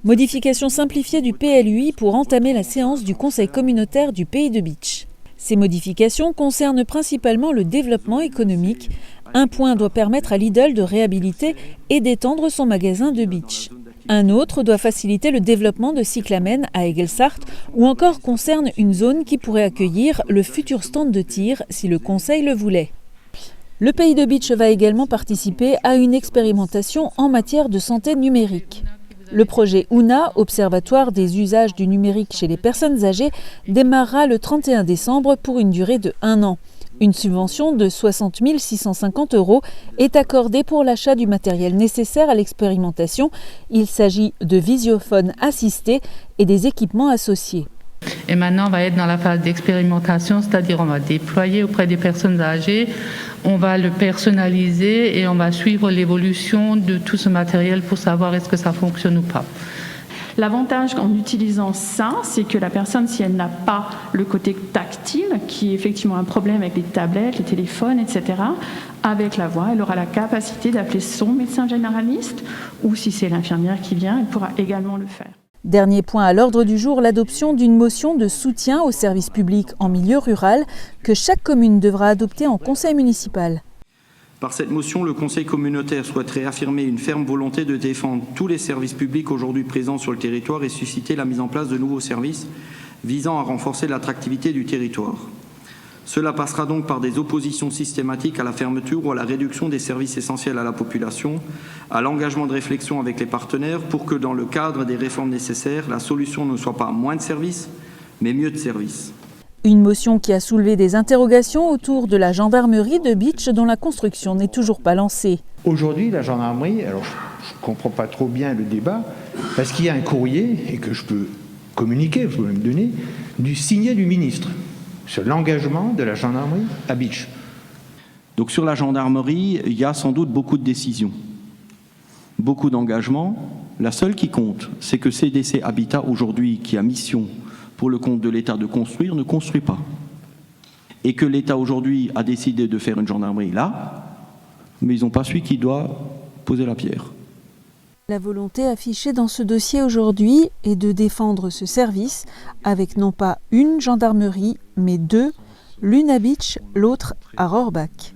Modification simplifiée du PLUI pour entamer la séance du Conseil communautaire du Pays de Bitche. Ces modifications concernent principalement le développement économique. Un point doit permettre à Lidl de réhabiliter et d'étendre son magasin de Bitche. Un autre doit faciliter le développement de Cyclamen à Aigelsart ou encore concerne une zone qui pourrait accueillir le futur stand de tir si le Conseil le voulait. Le Pays de Bitche va également participer à une expérimentation en matière de santé numérique. Le projet UNA, Observatoire des usages du numérique chez les personnes âgées, démarrera le 31 décembre pour une durée de 1 an. Une subvention de 60 650 € est accordée pour l'achat du matériel nécessaire à l'expérimentation. Il s'agit de visiophones assistés et des équipements associés. Et maintenant, on va être dans la phase d'expérimentation, c'est-à-dire on va déployer auprès des personnes âgées, on va le personnaliser et on va suivre l'évolution de tout ce matériel pour savoir est-ce que ça fonctionne ou pas. L'avantage en utilisant ça, c'est que la personne, si elle n'a pas le côté tactile, qui est effectivement un problème avec les tablettes, les téléphones, etc., avec la voix, elle aura la capacité d'appeler son médecin généraliste, ou si c'est l'infirmière qui vient, elle pourra également le faire. Dernier point à l'ordre du jour, l'adoption d'une motion de soutien aux services publics en milieu rural que chaque commune devra adopter en conseil municipal. Par cette motion, le Conseil communautaire souhaite réaffirmer une ferme volonté de défendre tous les services publics aujourd'hui présents sur le territoire et susciter la mise en place de nouveaux services visant à renforcer l'attractivité du territoire. Cela passera donc par des oppositions systématiques à la fermeture ou à la réduction des services essentiels à la population, à l'engagement de réflexion avec les partenaires pour que, dans le cadre des réformes nécessaires, la solution ne soit pas moins de services, mais mieux de services. Une motion qui a soulevé des interrogations autour de la gendarmerie de Bitche dont la construction n'est toujours pas lancée. Aujourd'hui, la gendarmerie, alors je ne comprends pas trop bien le débat, parce qu'il y a un courrier, et que je peux communiquer, je peux même donner, signé du ministre sur l'engagement de la gendarmerie à Bitche. Donc sur la gendarmerie, il y a sans doute beaucoup de décisions, beaucoup d'engagements. La seule qui compte, c'est que CDC Habitat aujourd'hui, qui a mission pour le compte de l'État de construire, ne construit pas. Et que l'État aujourd'hui a décidé de faire une gendarmerie là, mais ils n'ont pas celui qui doit poser la pierre. La volonté affichée dans ce dossier aujourd'hui est de défendre ce service avec non pas une gendarmerie, mais deux, l'une à Bitche, l'autre à Rohrbach.